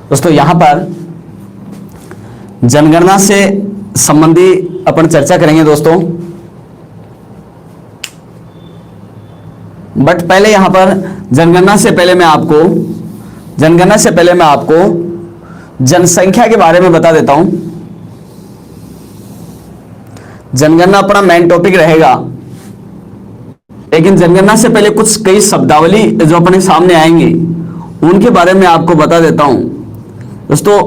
दोस्तों यहां पर जनगणना से संबंधी अपन चर्चा करेंगे दोस्तों, बट पहले यहां पर जनगणना से पहले मैं आपको जनसंख्या के बारे में बता देता हूं। जनगणना अपना मेन टॉपिक रहेगा, लेकिन जनगणना से पहले कुछ कई शब्दावली जो अपने सामने आएंगी उनके बारे में आपको बता देता हूं। दोस्तों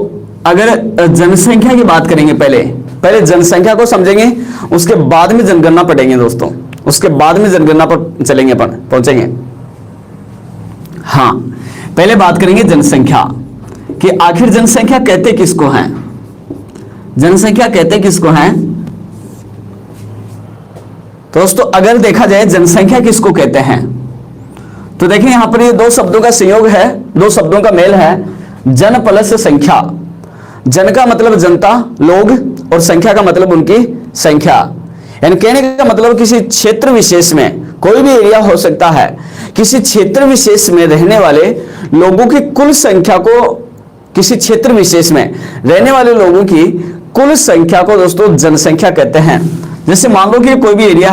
अगर जनसंख्या की बात करेंगे, पहले जनसंख्या को समझेंगे, उसके बाद में जनगणना पढ़ेंगे दोस्तों, उसके बाद में जनगणना पर चलेंगे, अपन पहुंचेंगे। हाँ, पहले बात करेंगे जनसंख्या कि आखिर जनसंख्या कहते किसको हैं। जनसंख्या कहते किसको हैं? तो दोस्तों अगर देखा जाए जनसंख्या किसको कहते हैं, तो देखिए यहां पर ये दो शब्दों का संयोग है, दो शब्दों का मेल है, जन प्लस संख्या। जन का मतलब जनता, लोग, और संख्या का मतलब उनकी संख्या। यानी कहने का मतलब किसी क्षेत्र विशेष में, कोई भी एरिया हो सकता है, किसी क्षेत्र विशेष में रहने वाले लोगों की कुल संख्या को, किसी क्षेत्र विशेष में रहने वाले लोगों की कुल संख्या को दोस्तों जनसंख्या कहते हैं। जैसे मान लो कि कोई भी एरिया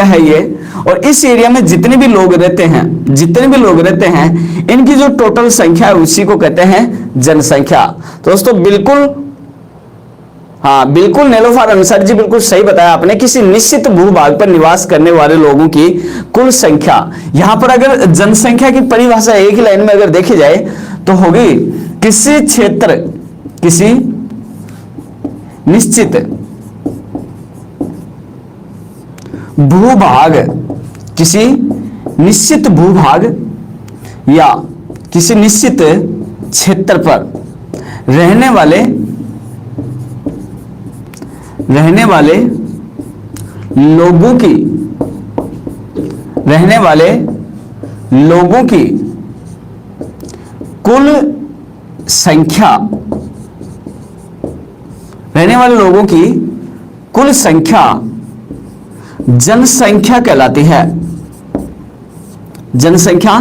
है ये, और इस एरिया में जितने भी लोग रहते हैं इनकी जो टोटल संख्या है उसी को कहते हैं जनसंख्या। तो दोस्तों बिल्कुल नेलोफार अंसारी जी बिल्कुल सही बताया आपने, किसी निश्चित भूभाग पर निवास करने वाले लोगों की कुल संख्या। यहां पर अगर जनसंख्या की परिभाषा एक ही लाइन में अगर देखी जाए तो होगी किसी क्षेत्र, किसी निश्चित भूभाग, किसी निश्चित भूभाग या किसी निश्चित क्षेत्र पर रहने वाले लोगों की कुल संख्या, रहने वाले लोगों की कुल संख्या जनसंख्या कहलाती है। जनसंख्या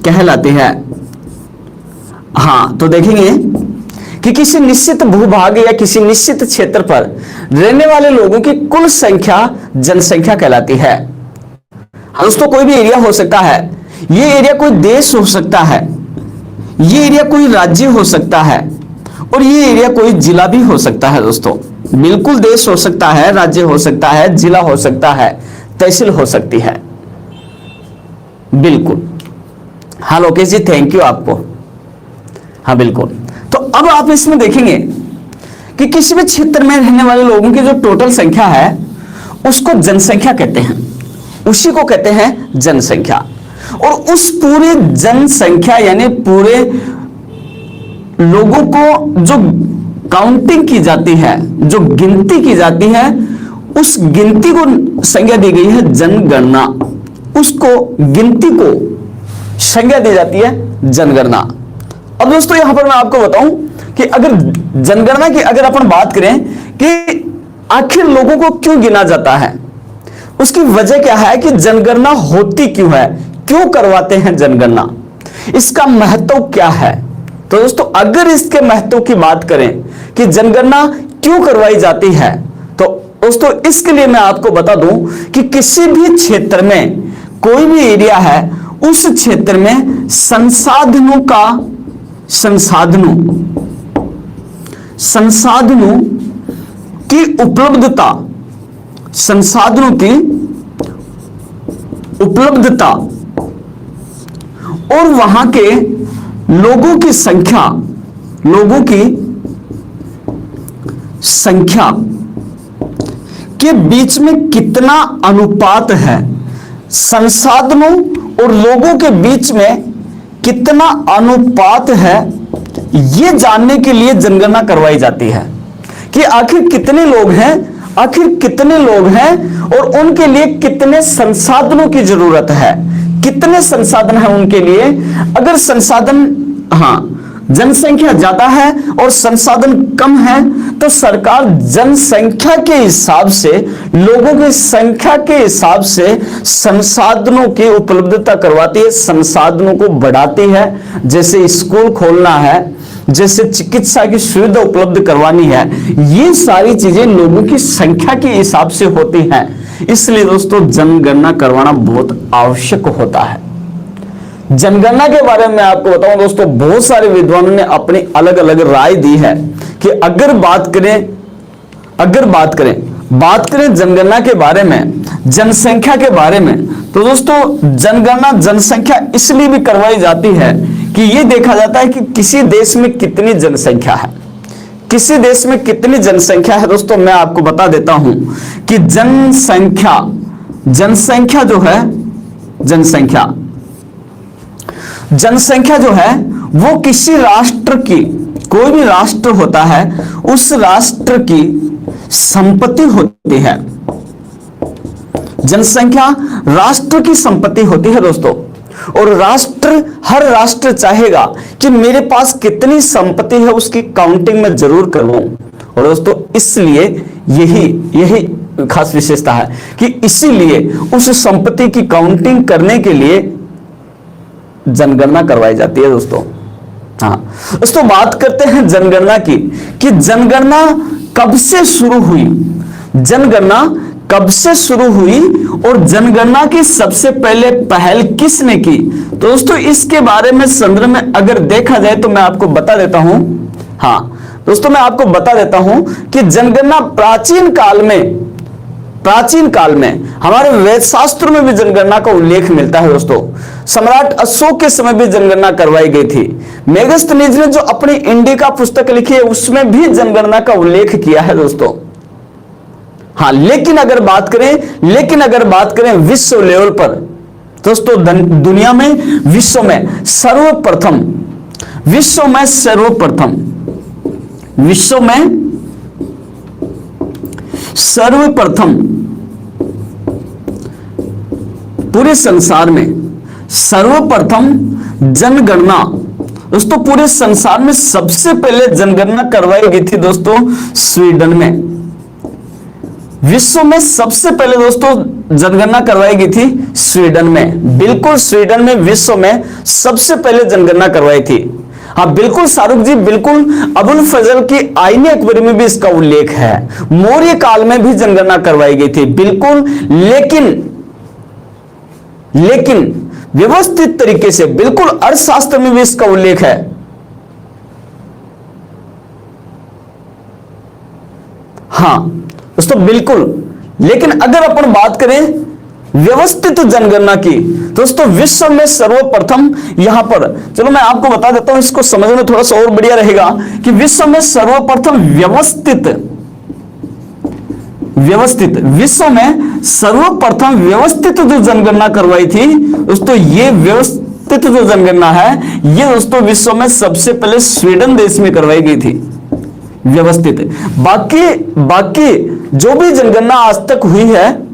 कहलाती है। हाँ, तो देखेंगे कि किसी निश्चित भूभाग या किसी निश्चित क्षेत्र पर रहने वाले लोगों की कुल संख्या जनसंख्या कहलाती है। हाँ दोस्तों, कोई भी एरिया हो सकता है, ये एरिया कोई देश हो सकता है, ये एरिया कोई राज्य हो सकता है, और ये एरिया कोई जिला भी हो सकता है दोस्तों। बिल्कुल देश हो सकता है, राज्य हो सकता है, जिला हो सकता है, तहसील हो सकती है, बिल्कुल। हाँ लोकेश जी, थैंक यू आपको। हाँ बिल्कुल। तो अब आप इसमें देखेंगे कि किसी भी क्षेत्र में रहने वाले लोगों की जो टोटल संख्या है उसको जनसंख्या कहते हैं, उसी को कहते हैं जनसंख्या। और उस पूरे जनसंख्या यानी पूरे लोगों को जो काउंटिंग की जाती है, जो गिनती की जाती है, उस गिनती को संज्ञा दी गई है जनगणना। उसको गिनती को संज्ञा दी जाती है जनगणना। अब दोस्तों यहां पर मैं आपको बताऊं कि अगर जनगणना की अगर अपन बात करें कि आखिर लोगों को क्यों गिना जाता है, उसकी वजह क्या है कि जनगणना होती क्यों है, क्यों करवाते हैं जनगणना, इसका महत्व क्या है। तो दोस्तों अगर इसके महत्व की बात करें कि जनगणना क्यों करवाई जाती है, तो दोस्तों इसके लिए मैं आपको बता दूं कि किसी भी क्षेत्र में, कोई भी एरिया है, उस क्षेत्र में संसाधनों की उपलब्धता, संसाधनों की उपलब्धता और वहां के लोगों की संख्या के बीच में कितना अनुपात है, संसाधनों और लोगों के बीच में कितना अनुपात है, यह जानने के लिए जनगणना करवाई जाती है कि आखिर कितने लोग हैं और उनके लिए कितने संसाधनों की जरूरत है, कितने संसाधन है उनके लिए। अगर संसाधन जनसंख्या ज्यादा है और संसाधन कम है, तो सरकार जनसंख्या के हिसाब से, लोगों की संख्या के हिसाब से संसाधनों की उपलब्धता करवाती है, संसाधनों को बढ़ाती है। जैसे स्कूल खोलना है, जैसे चिकित्सा की सुविधा उपलब्ध करवानी है, ये सारी चीजें लोगों की संख्या के हिसाब से होती हैं। इसलिए दोस्तों जनगणना करवाना बहुत आवश्यक होता है। जनगणना के बारे में आपको बताऊं दोस्तों, बहुत सारे विद्वानों ने अपनी अलग अलग राय दी है कि अगर बात करें जनगणना के बारे में, जनसंख्या के बारे में, तो दोस्तों जनगणना जनसंख्या इसलिए भी करवाई जाती है कि यह देखा जाता है कि किसी देश में कितनी जनसंख्या है। किसी देश में कितनी जनसंख्या है दोस्तों, मैं आपको बता देता हूं कि जनसंख्या जो है वो किसी राष्ट्र की, कोई भी राष्ट्र होता है, उस राष्ट्र की संपत्ति होती है। जनसंख्या राष्ट्र की संपत्ति होती है दोस्तों, और हर राष्ट्र चाहेगा कि मेरे पास कितनी संपत्ति है उसकी काउंटिंग मैं जरूर करवाऊं। और दोस्तों इसलिए यही खास विशेषता है कि इसीलिए उस संपत्ति की काउंटिंग करने के लिए जनगणना करवाई जाती है दोस्तों। हाँ दोस्तों, बात करते हैं जनगणना की कि जनगणना कब से शुरू हुई, जनगणना कब से शुरू हुई और जनगणना की सबसे पहले पहल किसने की। तो दोस्तों इसके बारे में संदर्भ में अगर देखा जाए तो मैं आपको बता देता हूं। हाँ दोस्तों, मैं आपको बता देता हूं कि जनगणना प्राचीन काल में हमारे वेद शास्त्रों में भी जनगणना का उल्लेख मिलता है दोस्तों। सम्राट अशोक के समय भी जनगणना करवाई गई थी। मेगस्थनीज ने जो अपनी इंडिका पुस्तक लिखी है उसमें भी जनगणना का उल्लेख किया है दोस्तों। हाँ, लेकिन अगर बात करें विश्व लेवल पर दोस्तों, दुनिया में विश्व में सर्वप्रथम पूरे संसार में सर्वप्रथम जनगणना दोस्तों, पूरे संसार में सबसे पहले जनगणना करवाई गई थी दोस्तों स्वीडन में। विश्व में सबसे पहले दोस्तों जनगणना करवाई गई थी स्वीडन में। बिल्कुल स्वीडन में विश्व में सबसे पहले जनगणना करवाई थी। हाँ बिल्कुल शाहरुख जी, बिल्कुल अबुल फजल की आईने अकबरी में भी इसका उल्लेख है। मौर्य काल में भी जनगणना करवाई गई थी बिल्कुल, लेकिन व्यवस्थित तरीके से, बिल्कुल अर्थशास्त्र में भी इसका उल्लेख है। हाँ दोस्तों बिल्कुल, लेकिन अगर अपन बात करें व्यवस्थित जनगणना की दोस्तों, विश्व में सर्वप्रथम, यहां पर चलो मैं आपको बता देता हूं, इसको समझने में थोड़ा सा और बढ़िया रहेगा कि विश्व में सर्वप्रथम व्यवस्थित जो जनगणना करवाई थी दोस्तों, ये व्यवस्थित जो जनगणना है ये दोस्तों विश्व में सबसे पहले स्वीडन देश में करवाई गई थी व्यवस्थित। बाकी जो भी जनगणना आज तक हुई है,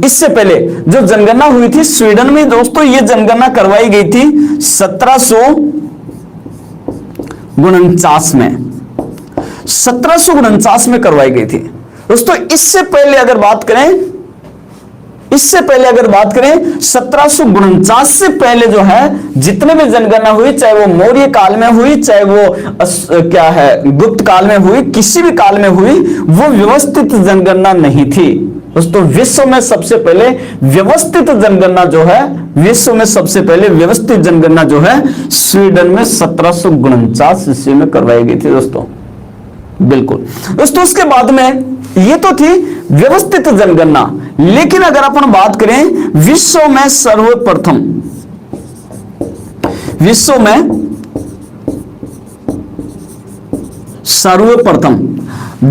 इससे पहले जो जनगणना हुई थी स्वीडन में दोस्तों, ये जनगणना करवाई गई थी 1749 में। 1749 में करवाई गई थी दोस्तों। इससे पहले अगर बात करें 1749 से पहले जो है जितने भी जनगणना हुई, चाहे वो मौर्य काल में हुई, चाहे वो गुप्त काल में हुई, किसी भी काल में हुई, वो व्यवस्थित जनगणना नहीं थी दोस्तों। विश्व में सबसे पहले व्यवस्थित जनगणना जो है स्वीडन में 1749 ईस्वी में करवाई गई थी दोस्तों। बिल्कुल दोस्तों, उसके बाद में ये तो थी व्यवस्थित जनगणना, लेकिन अगर अपन बात करें विश्व में सर्वप्रथम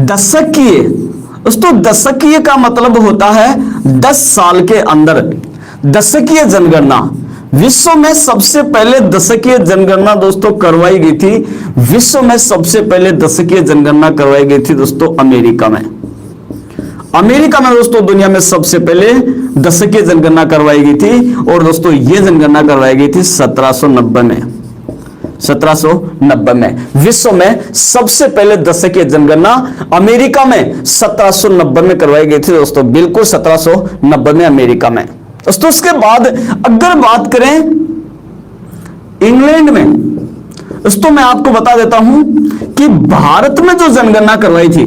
दशकीय दोस्तों, दशकीय का मतलब होता है 10 साल के अंदर। दशकीय जनगणना, विश्व में सबसे पहले दशकीय जनगणना दोस्तों करवाई गई थी। विश्व में सबसे पहले दशकीय जनगणना करवाई गई थी दोस्तों अमेरिका में दोस्तों दुनिया में सबसे पहले दशकीय जनगणना करवाई गई थी। और दोस्तों ये जनगणना करवाई गई थी 1790 में। 1790 में। विश्व में सबसे पहले दशकीय जनगणना अमेरिका में 1790 में करवाई गई थी दोस्तों, बिल्कुल 1790 में अमेरिका में दोस्तों। उसके बाद अगर बात करें इंग्लैंड में दोस्तों, मैं आपको बता देता हूं कि भारत में जो जनगणना करवाई थी,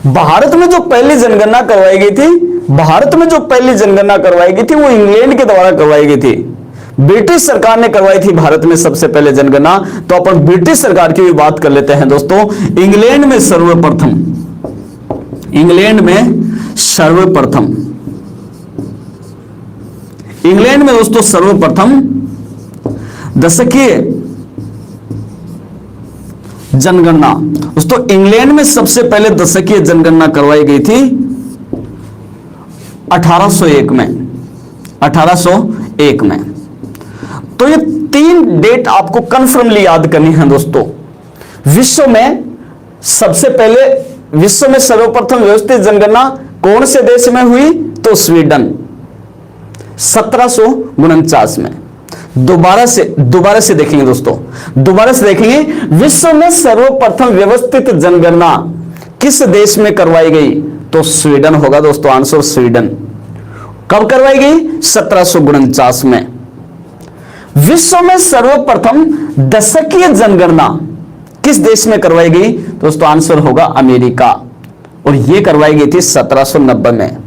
भारत में जो पहली जनगणना करवाई गई थी, भारत में जो पहली जनगणना करवाई गई थी वो इंग्लैंड के द्वारा करवाई गई थी। ब्रिटिश सरकार ने करवाई थी भारत में सबसे पहले जनगणना। तो अपन ब्रिटिश सरकार की भी बात कर लेते हैं दोस्तों। इंग्लैंड में सर्वप्रथम, इंग्लैंड में सर्वप्रथम, इंग्लैंड में दोस्तों सर्वप्रथम दशकीय जनगणना दोस्तों, इंग्लैंड में सबसे पहले दशकीय जनगणना करवाई गई थी 1801 में, 1801 में। तो ये 3 डेट आपको कंफर्मली याद करनी है दोस्तों। विश्व में सबसे पहले, विश्व में सर्वप्रथम व्यवस्थित जनगणना कौन से देश में हुई? तो स्वीडन, 1749 में। दोबारा से देखेंगे दोस्तों, दोबारा से देखेंगे, विश्व में सर्वप्रथम व्यवस्थित जनगणना किस देश में करवाई गई? तो स्वीडन होगा दोस्तों, आंसर स्वीडन। कब करवाई गई? 1749 में। विश्व में सर्वप्रथम दशकीय जनगणना किस देश में करवाई गई? दोस्तों आंसर होगा अमेरिका, और यह करवाई गई थी 1790 में।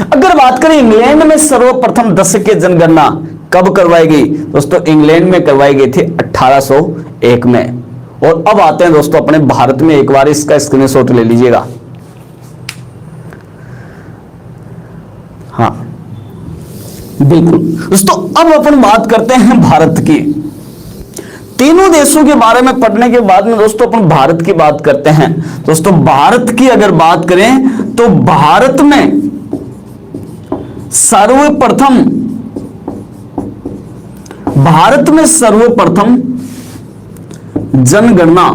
अगर बात करें इंग्लैंड में सर्वप्रथम दशकीय जनगणना कब करवाई गई? दोस्तों इंग्लैंड में करवाई गई थी 1801 में। और अब आते हैं दोस्तों अपने भारत में, एक बार इसका स्क्रीनशॉट ले लीजिएगा। हाँ बिल्कुल दोस्तों, अब अपन बात करते हैं भारत की। तीनों देशों के बारे में पढ़ने के बाद में दोस्तों अपन भारत की बात करते हैं। दोस्तों भारत की अगर बात करें तो भारत में सर्वप्रथम, भारत में सर्वप्रथम जनगणना,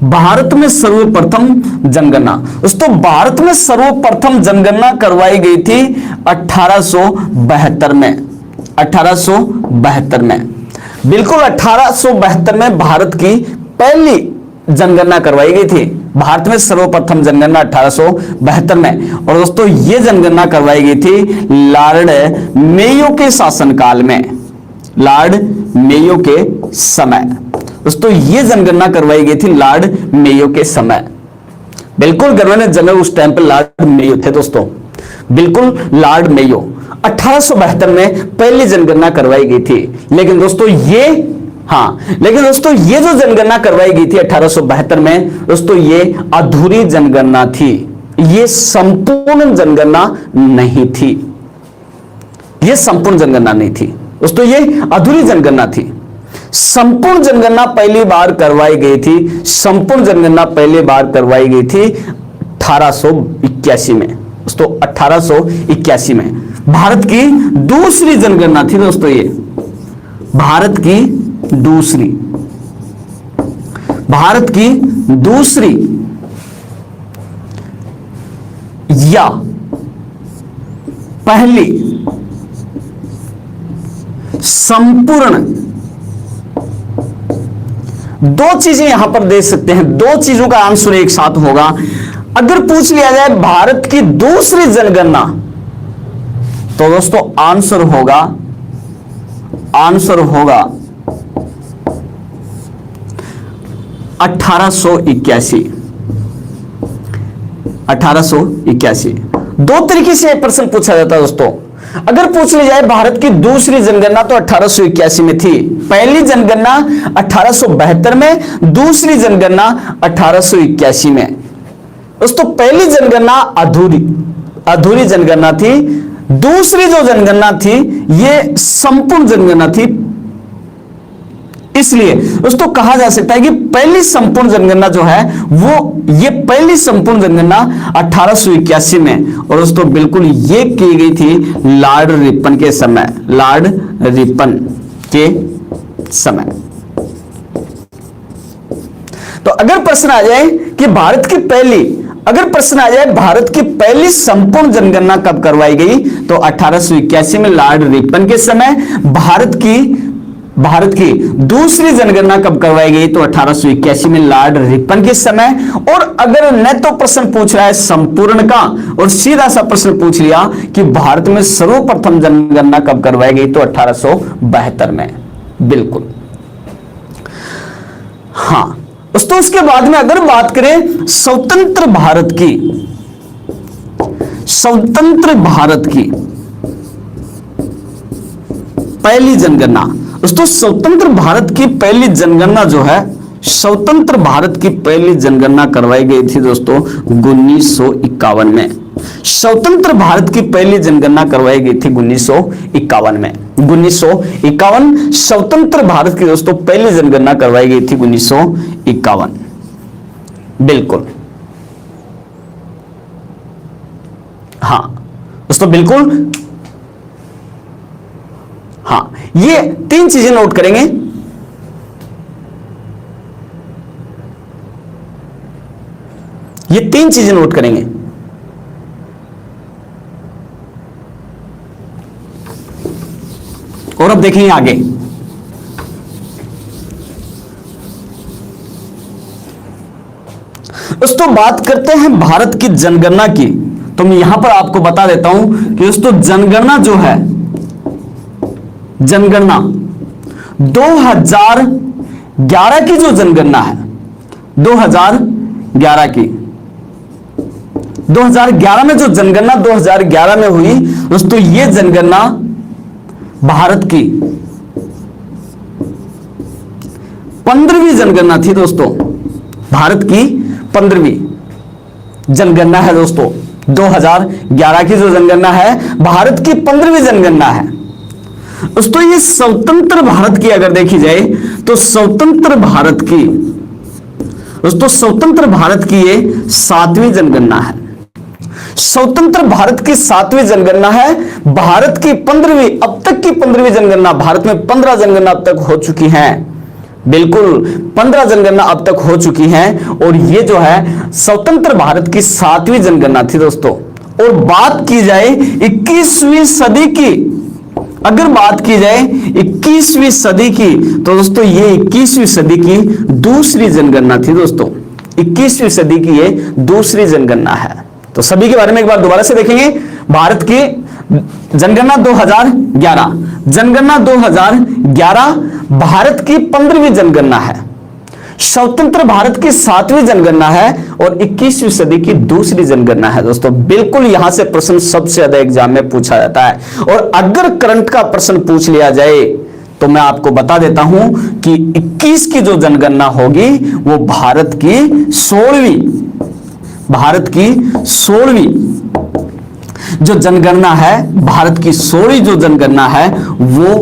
भारत में सर्वप्रथम जनगणना दोस्तों, भारत में सर्वप्रथम जनगणना करवाई गई थी 1872 में, 1872 में। बिल्कुल 1872 में भारत की पहली जनगणना करवाई गई थी। भारत में सर्वप्रथम जनगणना 1872 में। और दोस्तों यह जनगणना करवाई गई थी लॉर्ड मेयो के शासनकाल में, लॉर्ड मेयो के समय। दोस्तों यह जनगणना करवाई गई थी लॉर्ड मेयो के समय। बिल्कुल गवर्नर जनरल उस टाइम पर लॉर्ड मेयो थे दोस्तों, बिल्कुल लॉर्ड मेयो। 1872 में पहली जनगणना करवाई गई थी। लेकिन दोस्तों ये जो जनगणना करवाई गई थी 1872 में दोस्तों, ये अधूरी जनगणना थी, ये संपूर्ण जनगणना नहीं थी, ये संपूर्ण जनगणना नहीं थी दोस्तों, ये अधूरी जनगणना थी। संपूर्ण जनगणना पहली बार करवाई गई थी, संपूर्ण जनगणना पहली बार करवाई गई थी 1881 में दोस्तों, 1881 में। भारत की दूसरी जनगणना थी दोस्तों ये, भारत की दूसरी या पहली संपूर्ण, दो चीजें यहां पर दे सकते हैं, दो चीजों का आंसर एक साथ होगा। अगर पूछ लिया जाए भारत की दूसरी जनगणना तो दोस्तों आंसर होगा 1881। 1881 दो तरीके से प्रश्न पूछा जाता है दोस्तों। अगर पूछ ली जाए भारत की दूसरी जनगणना तो 1881 में थी, पहली जनगणना 1872 में, दूसरी जनगणना 1881 में। दोस्तों पहली जनगणना अधूरी जनगणना थी, दूसरी जो जनगणना थी ये संपूर्ण जनगणना थी। इसलिए दोस्तों कहा जा सकता है कि पहली संपूर्ण जनगणना जो है वो, ये पहली संपूर्ण जनगणना 1881 में, और दोस्तों बिल्कुल ये की गई थी लॉर्ड रिपन के समय, लॉर्ड रिपन के समय। तो अगर प्रश्न आ जाए कि भारत की पहली, अगर प्रश्न आ जाए भारत की पहली संपूर्ण जनगणना कब करवाई गई तो 1881 में लॉर्ड रिपन के समय। भारत भारत की दूसरी जनगणना कब करवाई गई? तो 1881 में लॉर्ड रिपन के समय। और अगर न तो प्रश्न पूछ रहा है संपूर्ण का और सीधा सा प्रश्न पूछ लिया कि भारत में सर्वप्रथम जनगणना कब करवाई गई? तो 1872 में। बिल्कुल हाँ दोस्तों, उसके बाद में अगर बात करें स्वतंत्र भारत की, स्वतंत्र भारत की पहली जनगणना दोस्तों, स्वतंत्र भारत की पहली जनगणना जो है, स्वतंत्र भारत की पहली जनगणना करवाई गई थी दोस्तों 1951 में। स्वतंत्र भारत की पहली जनगणना करवाई गई थी 1951 में। 1951 स्वतंत्र भारत की दोस्तों पहली जनगणना करवाई गई थी 1951। बिल्कुल हाँ दोस्तों, बिल्कुल हाँ, ये 3 चीजें नोट करेंगे। ये 3 चीजें नोट करेंगे। और अब देखेंगे आगे। दोस्तों बात करते हैं भारत की जनगणना की, तो मैं यहां पर आपको बता देता हूं कि दोस्तों जनगणना जो है, जनगणना 2011 की जो जनगणना है, 2011 की, 2011 में जो जनगणना 2011 में हुई दोस्तों, ये जनगणना भारत की 15वीं जनगणना थी दोस्तों। भारत की 15वीं जनगणना है दोस्तों। 2011 की जो जनगणना है भारत की 15वीं जनगणना है दोस्तों। ये स्वतंत्र भारत की अगर देखी जाए तो स्वतंत्र भारत की दोस्तों, स्वतंत्र भारत की ये 7वीं जनगणना है। स्वतंत्र भारत की 7वीं जनगणना है। भारत की 15वीं, अब तक की 15वीं जनगणना, भारत में 15 जनगणना अब तक हो चुकी हैं। बिल्कुल 15 जनगणना अब तक हो चुकी हैं और ये जो है स्वतंत्र भारत की 7वीं जनगणना थी दोस्तों। और बात की जाए 21वीं सदी की, अगर बात की जाए 21वीं सदी की, तो दोस्तों ये 21वीं सदी की दूसरी जनगणना थी दोस्तों। 21वीं सदी की ये दूसरी जनगणना है। तो सभी के बारे में एक बार दोबारा से देखेंगे। भारत की जनगणना 2011, जनगणना 2011 भारत की 15वीं जनगणना है। स्वतंत्र भारत की 7वीं जनगणना है और 21वीं सदी की दूसरी जनगणना है दोस्तों। बिल्कुल यहां से प्रश्न सबसे ज्यादा एग्जाम में पूछा जाता है। और अगर करंट का प्रश्न पूछ लिया जाए तो मैं आपको बता देता हूं कि 21 की जो जनगणना होगी वो भारत की 16वीं, भारत की 16वीं जो जनगणना है, भारत की 16वीं जो जनगणना है वो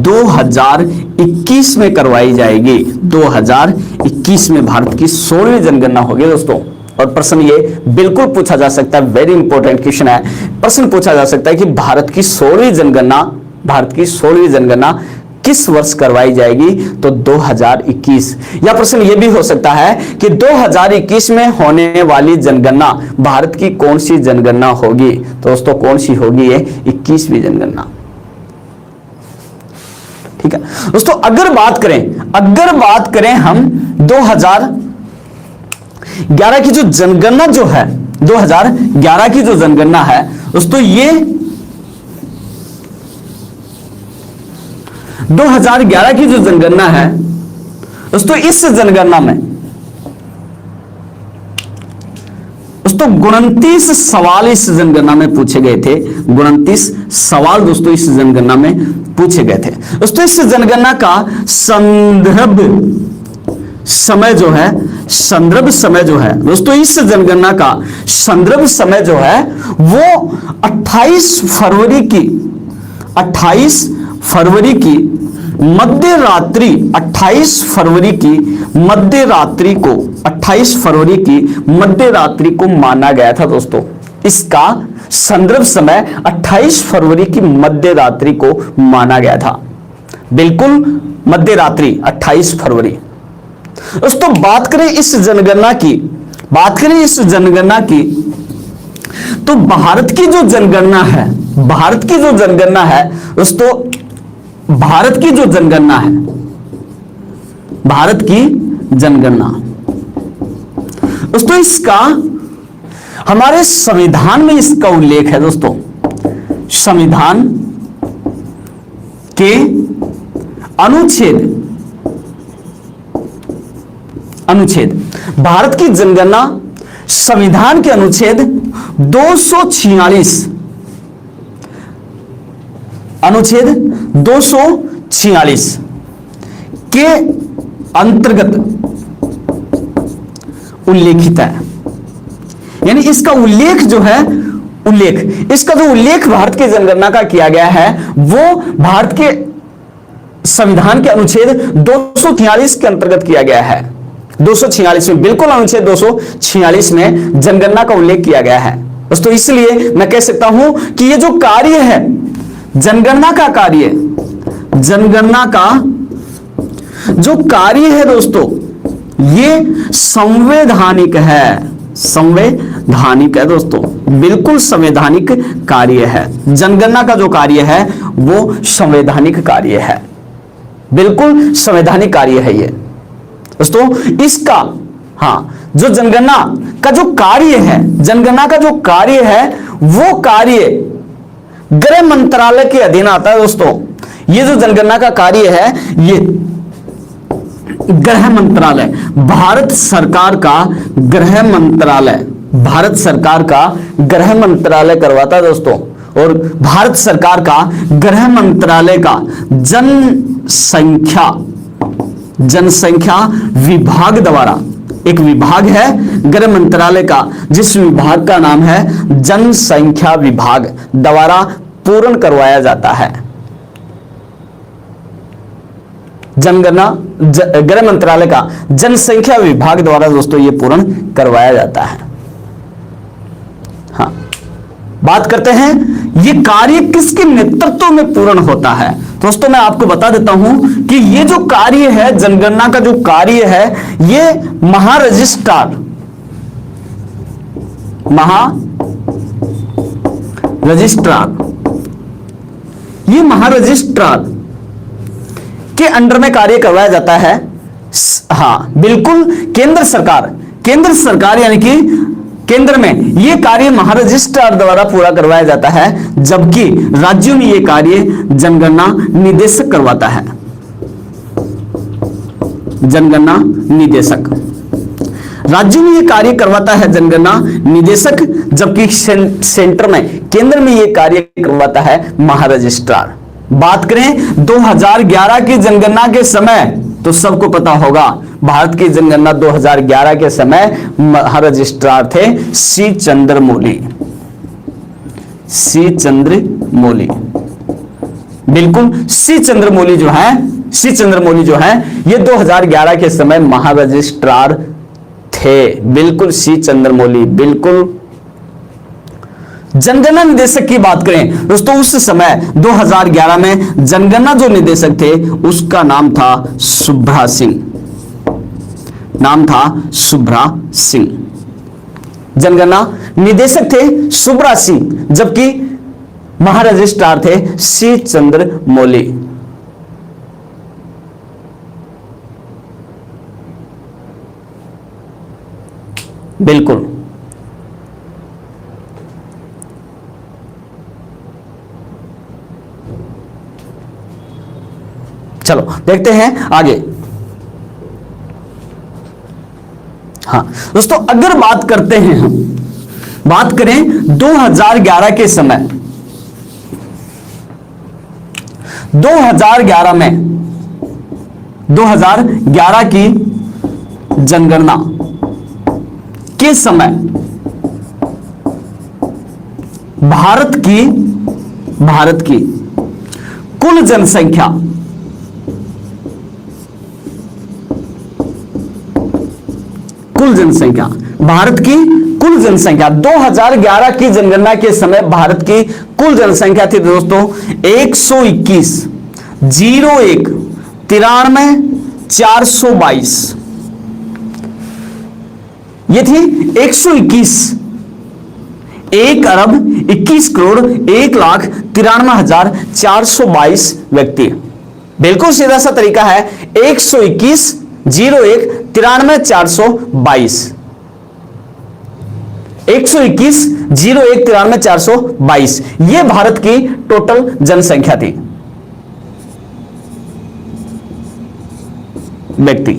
2021 में करवाई जाएगी। 2021 में भारत की 16वीं जनगणना होगी दोस्तों। और प्रश्न ये बिल्कुल पूछा जा सकता है, वेरी इंपॉर्टेंट क्वेश्चन है। प्रश्न पूछा जा सकता है कि भारत की 16वीं जनगणना, भारत की 16वीं जनगणना किस वर्ष करवाई जाएगी? तो 2021। या प्रश्न यह भी हो सकता है कि 2021 में होने वाली जनगणना भारत की कौन सी जनगणना होगी? तो दोस्तों कौन सी होगी? ये 21वीं जनगणना। ठीक है दोस्तों, अगर बात करें हम 2011 की जो जनगणना जो है, 2011 की जो जनगणना है दोस्तों, ये 2011 की जो जनगणना है दोस्तों, इस जनगणना में दोस्तों 29 सवाल इस जनगणना में पूछे गए थे। 29 सवाल दोस्तों इस जनगणना में पूछे गए थे दोस्तों। इस जनगणना का संदर्भ समय जो है, संदर्भ समय जो है दोस्तों, इस जनगणना का संदर्भ समय जो है वो 28 फरवरी की मध्य रात्रि, 28 फरवरी की मध्य रात्रि को माना गया था दोस्तों। इसका संदर्भ समय 28 फरवरी की मध्य रात्रि को माना गया था। बिल्कुल मध्य रात्रि 28 फरवरी। दोस्तों बात करें इस जनगणना की, तो भारत की जो जनगणना है दोस्तों, भारत की जो जनगणना है, भारत की जनगणना दोस्तों, इसका हमारे संविधान में इसका उल्लेख है दोस्तों। संविधान के अनुच्छेद भारत की जनगणना संविधान के अनुच्छेद 246 अनुच्छेद 246 के अंतर्गत उल्लेखित है। यानी इसका उल्लेख जो है, इसका जो उल्लेख भारत की जनगणना का किया गया है वो भारत के संविधान के अनुच्छेद 246 के अंतर्गत किया गया है। 246 में, बिल्कुल अनुच्छेद 246 में जनगणना का उल्लेख किया गया है दोस्तों। इसलिए मैं कह सकता हूं कि ये जो कार्य है, जनगणना का कार्य, जनगणना का जो कार्य है दोस्तों, ये संवैधानिक है। संवैधानिक है दोस्तों, बिल्कुल संवैधानिक कार्य है। जनगणना का जो कार्य है वो संवैधानिक कार्य है, बिल्कुल संवैधानिक कार्य है ये दोस्तों। इसका जो जनगणना का जो कार्य है, जनगणना का जो कार्य है वो कार्य गृह मंत्रालय के अधीन आता है दोस्तों। ये जो जनगणना का कार्य है ये गृह मंत्रालय, भारत सरकार का गृह मंत्रालय, भारत सरकार का गृह मंत्रालय करवाता है दोस्तों। और भारत सरकार का गृह मंत्रालय का जनसंख्या विभाग द्वारा, एक विभाग है गृह मंत्रालय का जिस विभाग का नाम है जनसंख्या विभाग, द्वारा पूर्ण करवाया जाता है। जनगणना गृह मंत्रालय का जनसंख्या विभाग द्वारा दोस्तों ये पूर्ण करवाया जाता है। हाँ, बात करते हैं ये कार्य किसके नेतृत्व में पूर्ण होता है। दोस्तों मैं आपको बता देता हूं कि ये जो कार्य है, जनगणना का जो कार्य है, ये महारजिस्ट्रार ये महारजिस्ट्रार के अंडर में कार्य करवाया जाता है। हाँ बिल्कुल, केंद्र सरकार यानी कि केंद्र में यह कार्य महारजिस्ट्रार द्वारा पूरा करवाया जाता है, जबकि राज्यों में यह कार्य जनगणना निदेशक करवाता है। जनगणना निदेशक राज्यों में यह कार्य करवाता है जनगणना निदेशक, जबकि सेंटर में, केंद्र में यह कार्य करवाता है महारजिस्ट्रार। बात करें 2011 की जनगणना के समय तो सबको पता होगा, भारत की जनगणना 2011 के समय महारजिस्ट्रार थे सी चंद्रमौली। बिल्कुल सी चंद्रमौली जो है ये 2011 के समय महारजिस्ट्रार थे। बिल्कुल सी चंद्रमौली, बिल्कुल। जनगणना निदेशक की बात करें दोस्तों, उस समय 2011 में जनगणना जो निदेशक थे उसका नाम था सुभ्रा सिंह। जनगणना निदेशक थे सुभ्रा सिंह, जबकि महारजिस्ट्रार थे सी चंद्रमौली। बिल्कुल। चलो देखते हैं आगे। हाँ दोस्तों, अगर बात करते हैं हम, बात करें 2011 के समय, 2011 की जनगणना के समय भारत की कुल जनसंख्या भारत की कुल जनसंख्या 2011 की जनगणना के समय भारत की कुल जनसंख्या थी दोस्तों 121,01,93,422। ये थी 1,21,21,21,93,422 व्यक्ति। बिल्कुल सीधा सा तरीका है 121 01 93 422, 121 01 93 422 ये भारत की टोटल जनसंख्या थी, व्यक्ति।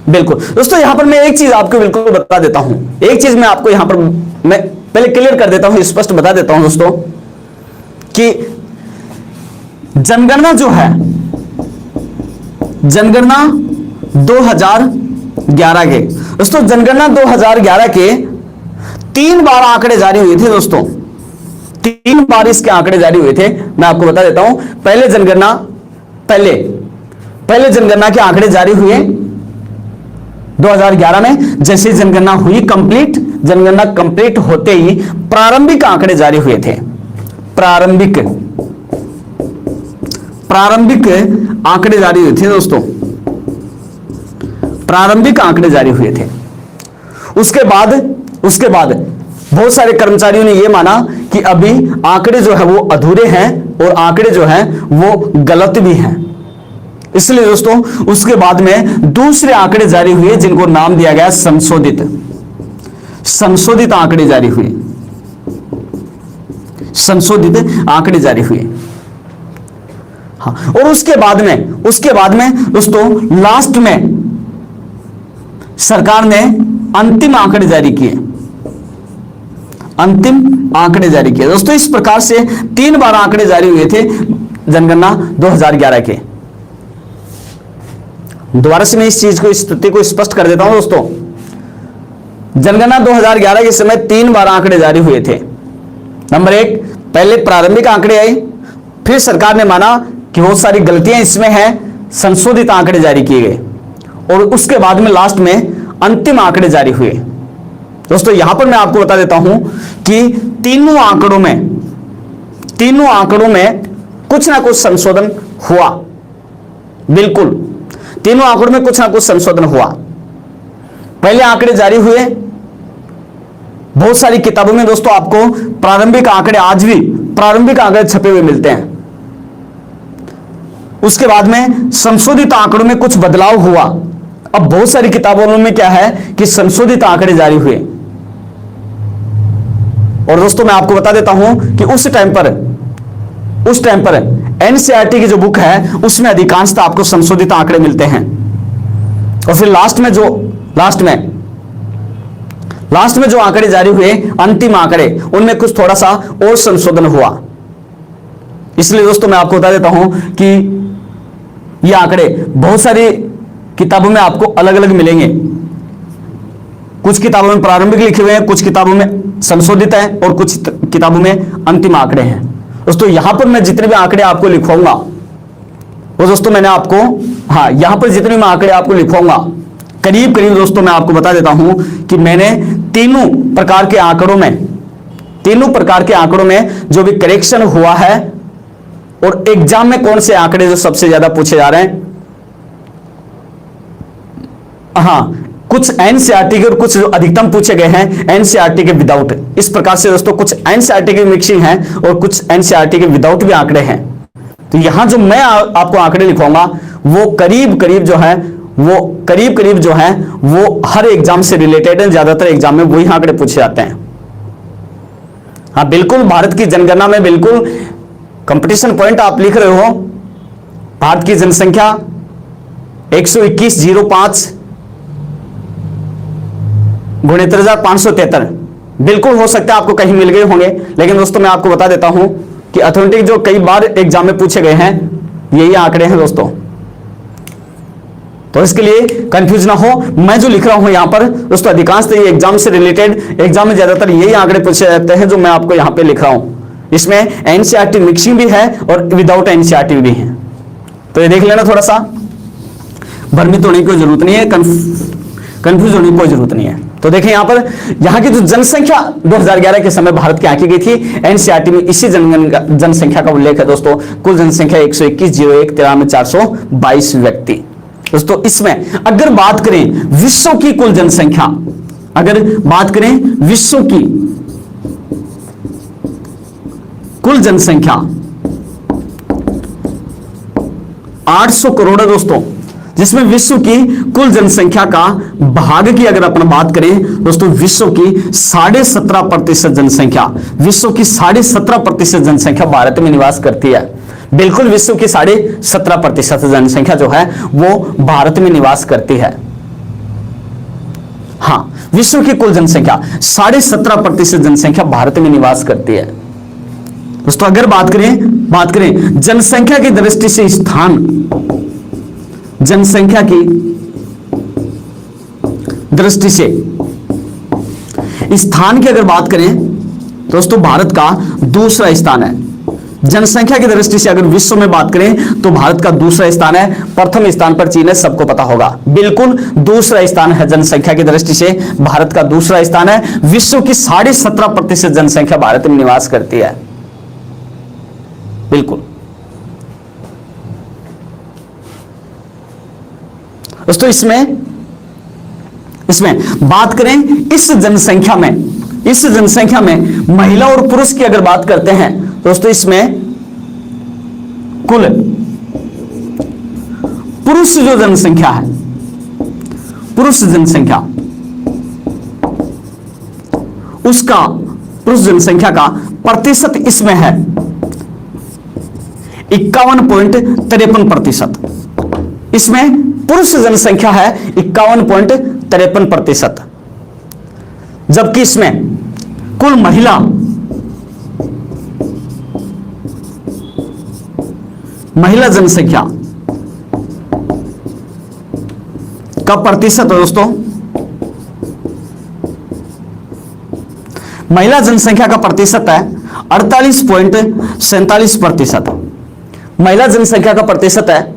बिल्कुल दोस्तों, यहां पर मैं एक चीज आपको बिल्कुल बता देता हूं, एक चीज मैं आपको यहां पर मैं पहले क्लियर कर देता हूं, स्पष्ट बता देता हूं दोस्तों कि जनगणना जो है, जनगणना 2011 के दोस्तों, जनगणना 2011 के 3 बार आंकड़े जारी हुए थे दोस्तों, 3 बार इसके आंकड़े जारी हुए थे। मैं आपको बता देता हूं, पहले जनगणना के आंकड़े जारी हुए 2011 में। जैसे जनगणना हुई कंप्लीट, जनगणना कंप्लीट होते ही प्रारंभिक आंकड़े जारी हुए थे, प्रारंभिक आंकड़े जारी हुए थे दोस्तों, प्रारंभिक आंकड़े जारी हुए थे। उसके बाद बहुत सारे कर्मचारियों ने यह माना कि अभी आंकड़े जो है वो अधूरे हैं और आंकड़े जो हैं वो गलत भी हैं, इसलिए दोस्तों उसके बाद में दूसरे आंकड़े जारी हुए जिनको नाम दिया गया संशोधित आंकड़े जारी हुए, संशोधित आंकड़े जारी हुए। हाँ, और उसके बाद में दोस्तों लास्ट में सरकार ने अंतिम आंकड़े जारी किए, दोस्तों। इस प्रकार से 3 बार आंकड़े जारी हुए थे जनगणना 2011 के। दोबारा से मैं इस चीज को, इस तथ्य को स्पष्ट कर देता हूं दोस्तों, जनगणना 2011 के समय 3 बार आंकड़े जारी हुए थे। नंबर 1, पहले प्रारंभिक आंकड़े आए, फिर सरकार ने माना कि बहुत सारी गलतियां इसमें हैं, संशोधित आंकड़े जारी किए गए, और उसके बाद में लास्ट में अंतिम आंकड़े जारी हुए। दोस्तों यहां पर मैं आपको बता देता हूं कि तीनों आंकड़ों में कुछ ना कुछ संशोधन हुआ, बिल्कुल तीनों आंकड़ों में कुछ ना कुछ संशोधन हुआ। पहले आंकड़े जारी हुए, बहुत सारी किताबों में दोस्तों आपको प्रारंभिक आंकड़े, आज भी प्रारंभिक आंकड़े छपे हुए मिलते हैं। उसके बाद में संशोधित आंकड़ों में कुछ बदलाव हुआ। अब बहुत सारी किताबों में क्या है कि संशोधित आंकड़े जारी हुए, और दोस्तों मैं आपको बता देता हूं कि उस टाइम पर एनसीईआरटी की जो बुक है उसमें अधिकांशतः आपको संशोधित आंकड़े मिलते हैं। और फिर लास्ट में जो आंकड़े जारी हुए, अंतिम आंकड़े, उनमें कुछ थोड़ा सा और संशोधन हुआ। इसलिए दोस्तों मैं आपको बता देता हूं कि ये आंकड़े बहुत सारी किताबों में आपको अलग अलग मिलेंगे। कुछ किताबों में प्रारंभिक लिखे हुए हैं, कुछ किताबों में संशोधित है, और कुछ किताबों में अंतिम आंकड़े हैं। दोस्तों यहां पर मैं जितने भी आंकड़े आपको लिखवाऊंगा वो दोस्तों मैंने आपको, हाँ, यहां पर जितने मैं आंकड़े आपको लिखवाऊंगा करीब दोस्तों मैं आपको बता देता हूं कि मैंने तीनों प्रकार के आंकड़ों में जो भी करेक्शन हुआ है, और एग्जाम में कौन से आंकड़े जो सबसे ज्यादा पूछे जा रहे हैं, हाँ, कुछ एनसीईआरटी के और कुछ जो अधिकतम पूछे गए हैं एनसीईआरटी के विदाउट। इस प्रकार से दोस्तों कुछ एनसीईआरटी की मिक्सिंग है और कुछ एनसीईआरटी के विदाउट भी आंकड़े हैं। तो यहां जो मैं आपको आंकड़े लिखवाऊंगा वो करीब करीब जो है वो हर एग्जाम से रिलेटेड है, ज्यादातर एग्जाम में वही आंकड़े पूछे जाते हैं। हाँ बिल्कुल, भारत की जनगणना में बिल्कुल कंपटीशन पॉइंट आप लिख रहे हो, भारत की जनसंख्या 121.05 गुणे 3,573, बिल्कुल हो सकता है आपको कहीं मिल गए होंगे, लेकिन दोस्तों मैं आपको बता देता हूं कि अथेंटिक जो कई बार एग्जाम में पूछे गए हैं यही आंकड़े हैं दोस्तों। तो इसके लिए कंफ्यूज ना हो, मैं जो लिख रहा हूं यहां पर दोस्तों अधिकांश ये एग्जाम से रिलेटेड, एग्जाम में ज्यादातर यही आंकड़े पूछे जाते हैं जो मैं आपको यहां पे लिख रहा हूं। इसमें एनसीईआरटी मिक्सिंग भी है और विदाउट एनसीईआरटी भी है, तो ये देख लेना, थोड़ा सा भ्रमित होने की कोई जरूरत नहीं है, कंफ्यूज होने की कोई जरूरत नहीं है। तो देखें यहां पर, यहां की जो जनसंख्या 2011 के समय भारत की आंकी गई थी, एनसीईआरटी में इसी जनसंख्या का उल्लेख है दोस्तों। कुल जनसंख्या 121.01 व्यक्ति। दोस्तों इसमें अगर बात करें विश्व की कुल जनसंख्या, अगर बात करें विश्व की कुल जनसंख्या, 800 करोड़ है दोस्तों, जिसमें विश्व की कुल जनसंख्या का भाग की अगर अपन बात करें दोस्तों, विश्व की 17.5% जनसंख्या, विश्व की 17.5% जनसंख्या भारत में निवास करती है। बिल्कुल विश्व की 17.5% जनसंख्या जो है वो भारत में निवास करती है। हाँ, विश्व की कुल जनसंख्या 17.5% जनसंख्या भारत में निवास करती है। दोस्तों अगर बात करें जनसंख्या की दृष्टि से स्थान, जनसंख्या की दृष्टि से स्थान की अगर बात करें दोस्तों, भारत का दूसरा स्थान है। जनसंख्या की दृष्टि से अगर विश्व में बात करें तो भारत का दूसरा स्थान है, प्रथम स्थान पर चीन है, सबको पता होगा। बिल्कुल दूसरा स्थान है जनसंख्या की दृष्टि से, भारत का दूसरा स्थान है। विश्व की 17.5% जनसंख्या भारत में निवास करती है। बिल्कुल दोस्तों, इसमें बात करें इस जनसंख्या में महिला और पुरुष की अगर बात करते हैं दोस्तों, इसमें कुल पुरुष जो जनसंख्या है, पुरुष जनसंख्या उसका, पुरुष जनसंख्या का प्रतिशत इसमें है 51.53%। इसमें पुरुष जनसंख्या है 51.53%, जबकि इसमें कुल महिला जनसंख्या का प्रतिशत है दोस्तों, महिला जनसंख्या का प्रतिशत है 48.47%। महिला जनसंख्या का प्रतिशत है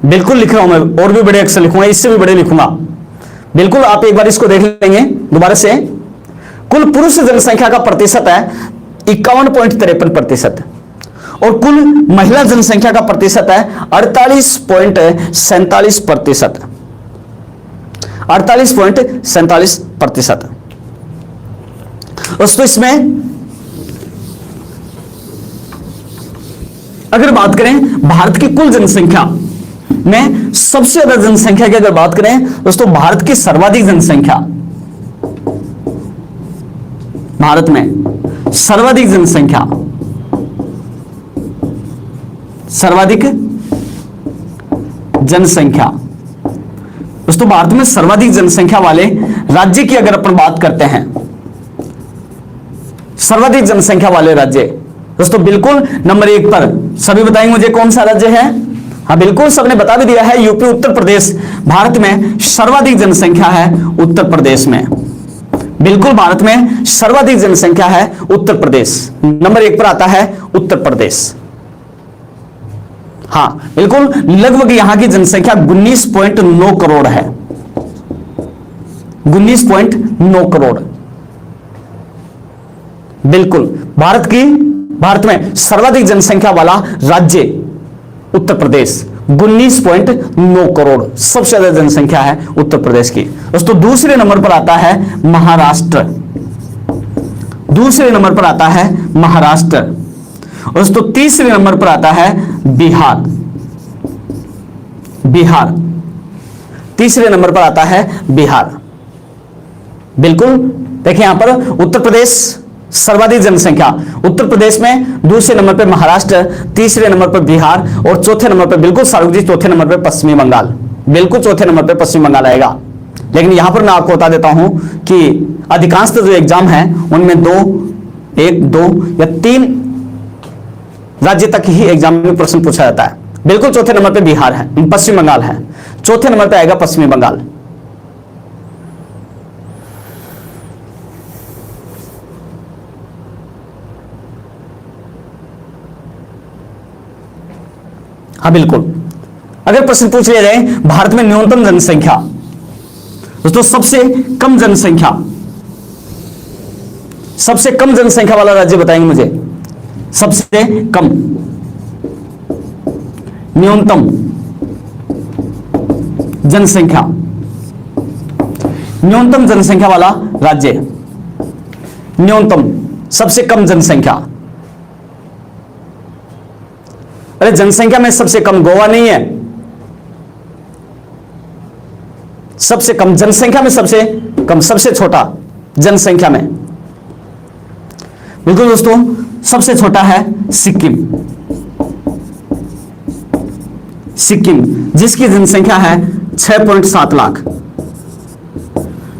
बिल्कुल लिख रहा हूं मैं, और भी बड़े अक्षर लिखूंगा, इससे भी बड़े लिखूंगा। बिल्कुल आप एक बार इसको देख लेंगे दोबारा से। कुल पुरुष जनसंख्या का प्रतिशत है 51.53% और कुल महिला जनसंख्या का प्रतिशत है 48.47%। 48.47%। दोस्तों इसमें अगर बात करें भारत की कुल जनसंख्या में सबसे ज्यादा जनसंख्या की अगर बात करें दोस्तों, भारत की सर्वाधिक जनसंख्या, भारत में सर्वाधिक जनसंख्या, दोस्तों भारत में सर्वाधिक जनसंख्या वाले राज्य की अगर अपन बात करते हैं, सर्वाधिक जनसंख्या वाले राज्य दोस्तों, बिल्कुल नंबर 1 पर सभी बताएंगे मुझे कौन सा राज्य है। हाँ बिल्कुल सबने बता भी दिया है, यूपी, उत्तर प्रदेश। भारत में सर्वाधिक जनसंख्या है उत्तर प्रदेश में। बिल्कुल भारत में सर्वाधिक जनसंख्या है उत्तर प्रदेश, नंबर 1 पर आता है उत्तर प्रदेश। हाँ बिल्कुल, लगभग यहां की जनसंख्या 19.9 करोड़ है, 19.9 करोड़। बिल्कुल भारत में सर्वाधिक जनसंख्या वाला राज्य उत्तर प्रदेश, 19.9 करोड़, सबसे ज्यादा जनसंख्या है उत्तर प्रदेश की। दोस्तों दूसरे नंबर पर आता है महाराष्ट्र, दूसरे नंबर पर आता है महाराष्ट्र। दोस्तों तीसरे नंबर पर आता है बिहार, तीसरे नंबर पर आता है बिहार। बिल्कुल देखिए यहां पर उत्तर प्रदेश सर्वाधिक जनसंख्या उत्तर प्रदेश में, दूसरे नंबर पर महाराष्ट्र, तीसरे नंबर पर बिहार और चौथे नंबर पर बिल्कुल शाहरुख जी, चौथे नंबर पर पश्चिमी बंगाल। बिल्कुल चौथे नंबर पर पश्चिम बंगाल आएगा। लेकिन यहां पर मैं आपको बता देता हूं कि अधिकांशतः जो एग्जाम है उनमें 1, 2 या 3 राज्य तक ही एग्जाम में प्रश्न पूछा जाता है। बिल्कुल चौथे नंबर पर बिहार है, पश्चिम बंगाल है, चौथे नंबर पर आएगा पश्चिमी बंगाल। हाँ बिल्कुल, अगर प्रश्न पूछ लिया जाए भारत में न्यूनतम जनसंख्या, दोस्तों सबसे कम जनसंख्या, सबसे कम जनसंख्या वाला राज्य बताएंगे मुझे, सबसे कम न्यूनतम जनसंख्या, न्यूनतम जनसंख्या वाला राज्य, न्यूनतम सबसे कम जनसंख्या। अरे जनसंख्या में सबसे कम गोवा नहीं है, सबसे कम जनसंख्या में सबसे कम, सबसे छोटा जनसंख्या में, बिल्कुल दोस्तों, सबसे छोटा है सिक्किम। सिक्किम जिसकी जनसंख्या है 6.7 लाख।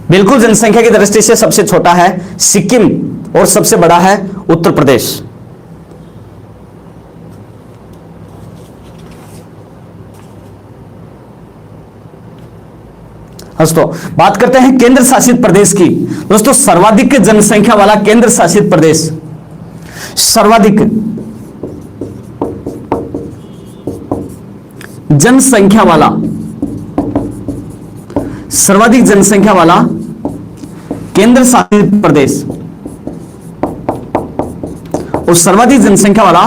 बिल्कुल जनसंख्या की दृष्टि से सबसे छोटा है सिक्किम और सबसे बड़ा है उत्तर प्रदेश। दोस्तों बात करते हैं केंद्र शासित प्रदेश की। दोस्तों सर्वाधिक जनसंख्या वाला केंद्र शासित प्रदेश, सर्वाधिक जनसंख्या वाला, सर्वाधिक जनसंख्या वाला केंद्र शासित प्रदेश, और सर्वाधिक जनसंख्या वाला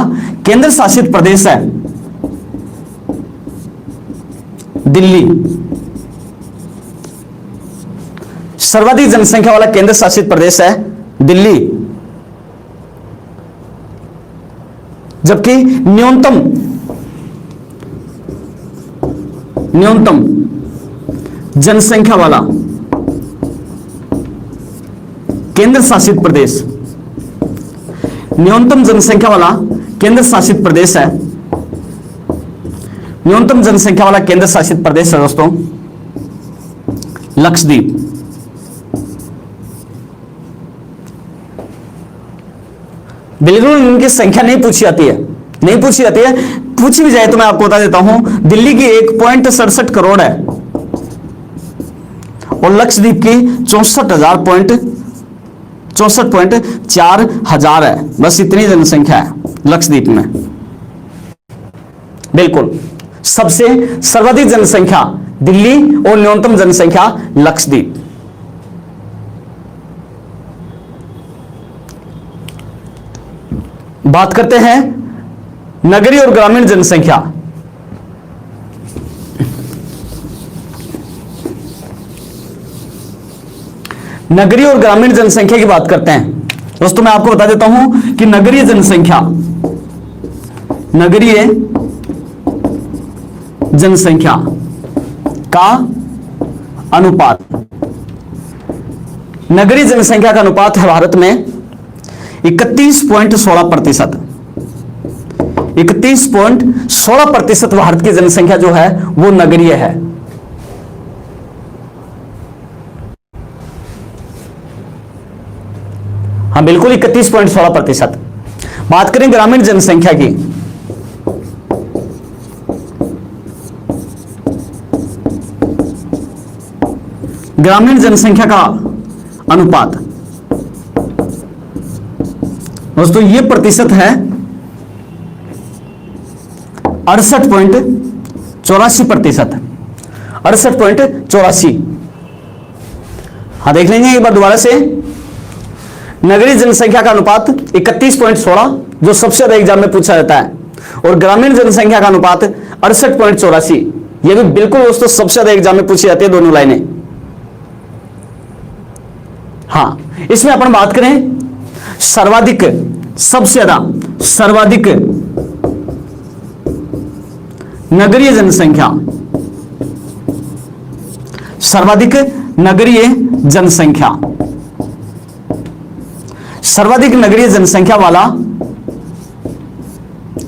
केंद्र शासित प्रदेश है दिल्ली। सर्वाधिक जनसंख्या वाला केंद्र शासित प्रदेश है दिल्ली, जबकि न्यूनतम जनसंख्या वाला केंद्र शासित प्रदेश, न्यूनतम जनसंख्या वाला केंद्र शासित प्रदेश है, न्यूनतम जनसंख्या वाला केंद्र शासित प्रदेश है दोस्तों लक्षद्वीप। बिल्कुल इनकी संख्या नहीं पूछी जाती है, नहीं पूछी जाती है, पूछी भी जाए तो मैं आपको बता देता हूं, दिल्ली की 1.67 करोड़ है और लक्षद्वीप की 64.4 हजार है। बस इतनी जनसंख्या है लक्षद्वीप में। बिल्कुल सबसे सर्वाधिक जनसंख्या दिल्ली और न्यूनतम जनसंख्या लक्षद्वीप। बात करते हैं नगरीय और ग्रामीण जनसंख्या। नगरीय और ग्रामीण जनसंख्या की बात करते हैं दोस्तों। मैं आपको बता देता हूं कि नगरीय जनसंख्या, नगरीय जनसंख्या का अनुपात, नगरीय जनसंख्या का अनुपात है भारत में 31.16%। 31.16% भारत की जनसंख्या जो है वो नगरीय है। हाँ बिल्कुल 31.16%। बात करें ग्रामीण जनसंख्या की, ग्रामीण जनसंख्या का अनुपात दोस्तों ये प्रतिशत है 68.84%। 68.84। हाँ देख लेंगे एक बार दोबारा से। नगरीय जनसंख्या का अनुपात 31.16 जो सबसे ज्यादा एग्जाम में पूछा जाता है, और ग्रामीण जनसंख्या का अनुपात 68.84। ये भी बिल्कुल दोस्तों सबसे ज्यादा एग्जाम में पूछी जाती है दोनों लाइनें। हाँ इसमें अपन बात करें सर्वाधिक, सबसे ज्यादा सर्वाधिक नगरीय जनसंख्या, सर्वाधिक नगरीय जनसंख्या, सर्वाधिक नगरीय जनसंख्या वाला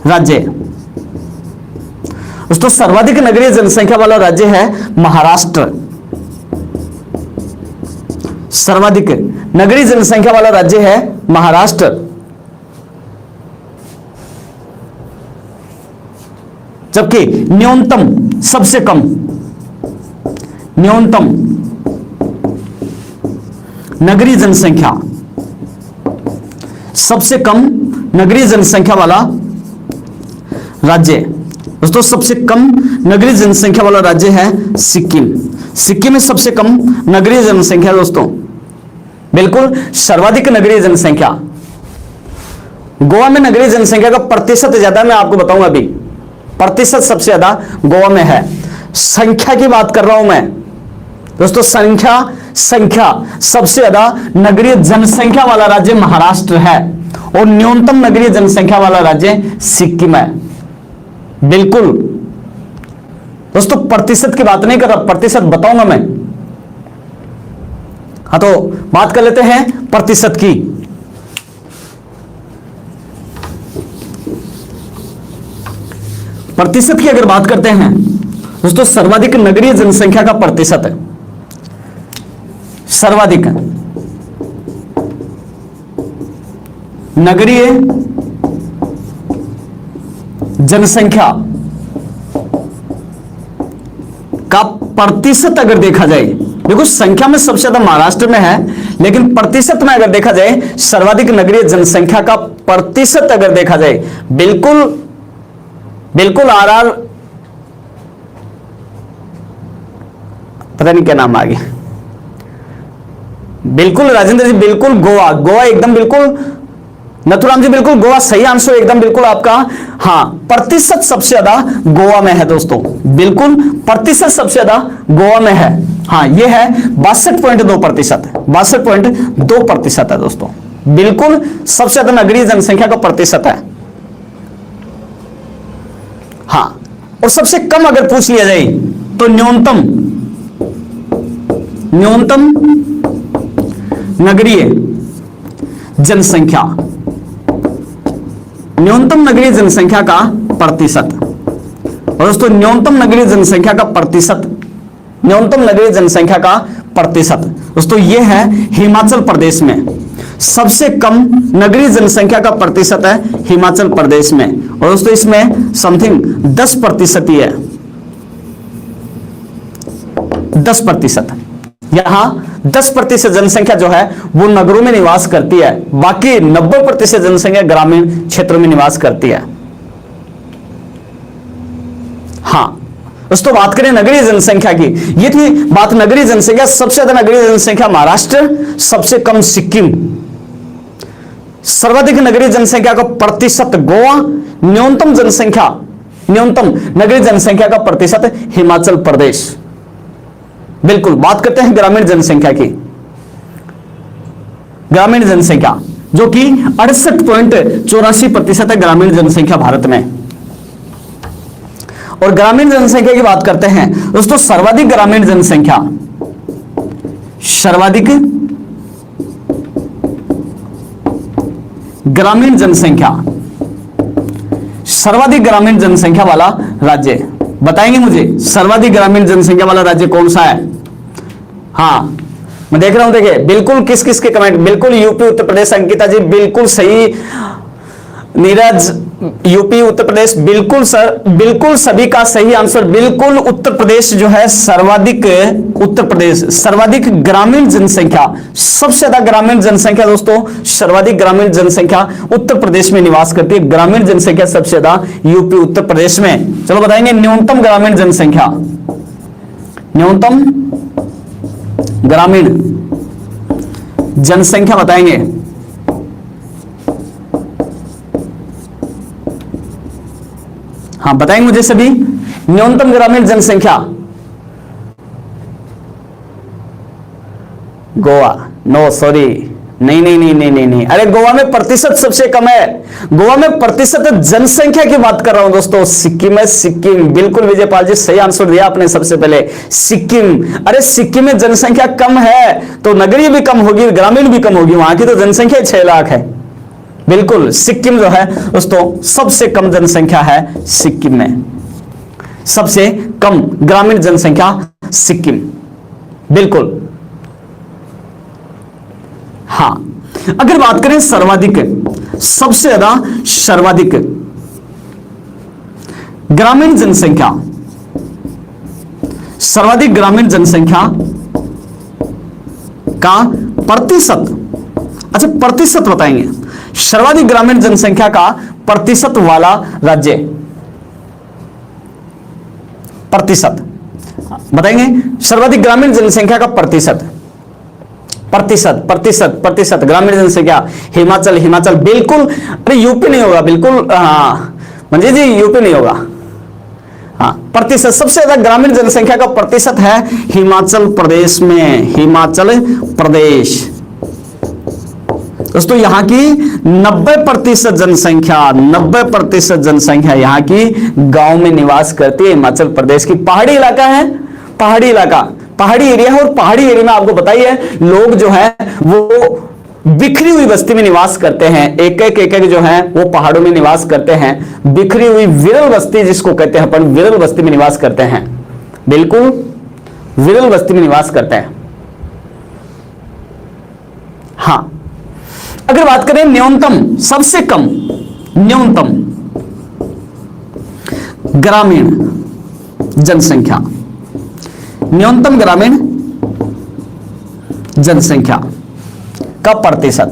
राज्य दोस्तों, सर्वाधिक नगरीय जनसंख्या वाला राज्य है महाराष्ट्र। सर्वाधिक नगरीय जनसंख्या वाला राज्य है महाराष्ट्र। जबकि न्यूनतम, सबसे कम, न्यूनतम नगरीय जनसंख्या, सबसे कम नगरीय जनसंख्या वाला राज्य दोस्तों, सबसे कम नगरीय जनसंख्या वाला राज्य है सिक्किम। सिक्किम में सबसे कम नगरीय जनसंख्या दोस्तों, बिल्कुल सर्वाधिक नगरीय जनसंख्या। गोवा में नगरीय जनसंख्या का प्रतिशत ज्यादा, मैं आपको बताऊंगा अभी, प्रतिशत सबसे ज्यादा गोवा में है। संख्या की बात कर रहा हूं मैं, दोस्तों संख्या सबसे ज्यादा नगरीय जनसंख्या वाला राज्य महाराष्ट्र है और न्यूनतम नगरीय जनसंख्या वाला राज्य सिक्किम है। बिल्कुल दोस्तों, प्रतिशत की बात नहीं कर रहा, प्रतिशत बताऊंगा मैं। हाँ, तो बात कर लेते हैं प्रतिशत की। प्रतिशत की अगर बात करते हैं दोस्तों, सर्वाधिक नगरीय जनसंख्या का प्रतिशत है, सर्वाधिक नगरीय जनसंख्या का प्रतिशत अगर देखा जाए, देखो संख्या में सबसे ज्यादा महाराष्ट्र में है, लेकिन प्रतिशत में अगर देखा जाए सर्वाधिक नगरीय जनसंख्या का प्रतिशत अगर देखा जाए, बिल्कुल आरआर, पता नहीं क्या नाम आ गया, बिल्कुल राजेंद्र जी, बिल्कुल गोवा एकदम बिल्कुल, नथुराम जी बिल्कुल गोवा सही आंसर एकदम बिल्कुल आपका। हाँ, प्रतिशत सबसे ज्यादा गोवा में है दोस्तों, बिल्कुल प्रतिशत सबसे ज्यादा गोवा में है। हाँ, ये है 62.2%, 62.2% है दोस्तों, बिल्कुल सबसे ज्यादा नगरीय जनसंख्या का प्रतिशत है। हाँ, और सबसे कम अगर पूछ लिया जाए तो न्यूनतम नगरीय जनसंख्या, न्यूनतम नगरीय जनसंख्या का प्रतिशत, और दोस्तों न्यूनतम नगरीय जनसंख्या का प्रतिशत, न्यूनतम नगरीय जनसंख्या का प्रतिशत दोस्तों ये है हिमाचल प्रदेश में, सबसे कम नगरीय जनसंख्या का प्रतिशत है हिमाचल प्रदेश में, और दोस्तों इसमें समथिंग 10% ही है, 10%। यहां 10% जनसंख्या जो है वो नगरों में निवास करती है, बाकी 90% जनसंख्या ग्रामीण क्षेत्रों में निवास करती है। हाँ दोस्तों, बात करें नगरीय जनसंख्या की, ये थी बात नगरीय जनसंख्या, सबसे ज्यादा नगरीय जनसंख्या महाराष्ट्र, सबसे कम सिक्किम, सर्वाधिक नगरीय जनसंख्या का प्रतिशत गोवा, न्यूनतम नगरीय जनसंख्या का प्रतिशत हिमाचल प्रदेश। बिल्कुल, बात करते हैं ग्रामीण जनसंख्या की। ग्रामीण जनसंख्या जो कि 68.84% है ग्रामीण जनसंख्या भारत में, और ग्रामीण जनसंख्या की बात करते हैं दोस्तों, सर्वाधिक ग्रामीण जनसंख्या, सर्वाधिक ग्रामीण जनसंख्या वाला राज्य बताएंगे मुझे, सर्वाधिक ग्रामीण जनसंख्या वाला राज्य कौन सा है? हाँ, मैं देख रहा हूं, देखिए बिल्कुल किस किस के कमेंट, बिल्कुल यूपी उत्तर प्रदेश, अंकिता जी बिल्कुल सही, नीरज यूपी उत्तर प्रदेश, बिल्कुल सर, बिल्कुल सभी का सही आंसर, बिल्कुल उत्तर प्रदेश जो है सर्वाधिक, उत्तर प्रदेश सर्वाधिक ग्रामीण जनसंख्या, सबसे ज्यादा ग्रामीण जनसंख्या दोस्तों, सर्वाधिक ग्रामीण जनसंख्या उत्तर प्रदेश में निवास करती है, ग्रामीण जनसंख्या सबसे ज्यादा यूपी उत्तर प्रदेश में। चलो बताएंगे न्यूनतम ग्रामीण जनसंख्या, न्यूनतम ग्रामीण जनसंख्या बताएंगे। हाँ बताएंगे मुझे सभी, न्यूनतम ग्रामीण जनसंख्या। गोवा, नो सॉरी, नहीं, अरे गोवा में प्रतिशत सबसे कम है, गोवा में प्रतिशत जनसंख्या की बात कर रहा हूं दोस्तों, सिक्किम है, सिक्किम, बिल्कुल विजयपाल जी सही आंसर दिया आपने सबसे पहले, सिक्किम। अरे सिक्किम में जनसंख्या कम है तो नगरीय भी कम होगी, ग्रामीण भी कम होगी, वहां की तो जनसंख्या 6 लाख है। बिल्कुल, सिक्किम जो है दोस्तों सबसे कम जनसंख्या है सिक्किम में, सबसे कम ग्रामीण जनसंख्या सिक्किम, बिल्कुल। हाँ, अगर बात करें सर्वाधिक, सबसे ज्यादा सर्वाधिक ग्रामीण जनसंख्या, सर्वाधिक ग्रामीण जनसंख्या का प्रतिशत, अच्छा प्रतिशत बताएंगे, सर्वाधिक ग्रामीण जनसंख्या का प्रतिशत वाला राज्य, प्रतिशत बताएंगे, सर्वाधिक ग्रामीण जनसंख्या का प्रतिशत, प्रतिशत ग्रामीण जनसंख्या, हिमाचल बिल्कुल, अरे यूपी नहीं होगा, बिल्कुल हाँ मंजीत जी यूपी नहीं होगा। हाँ प्रतिशत, सबसे ज्यादा ग्रामीण जनसंख्या का प्रतिशत है हिमाचल प्रदेश में, हिमाचल प्रदेश। दोस्तों यहां की 90% जनसंख्या, 90% जनसंख्या यहां की गांव में निवास करती है। हिमाचल प्रदेश की पहाड़ी इलाका है, पहाड़ी इलाका, पहाड़ी एरिया है, और पहाड़ी एरिया में आपको बताइए लोग जो है वो बिखरी हुई बस्ती में निवास करते हैं। एक एक जो है वो पहाड़ों में निवास करते हैं। बिखरी हुई विरल बस्ती जिसको कहते हैं अपन, विरल बस्ती में निवास करते हैं, बिल्कुल विरल बस्ती में निवास करते हैं। हां, अगर बात करें न्यूनतम, सबसे कम न्यूनतम ग्रामीण जनसंख्या, न्यूनतम ग्रामीण जनसंख्या का प्रतिशत,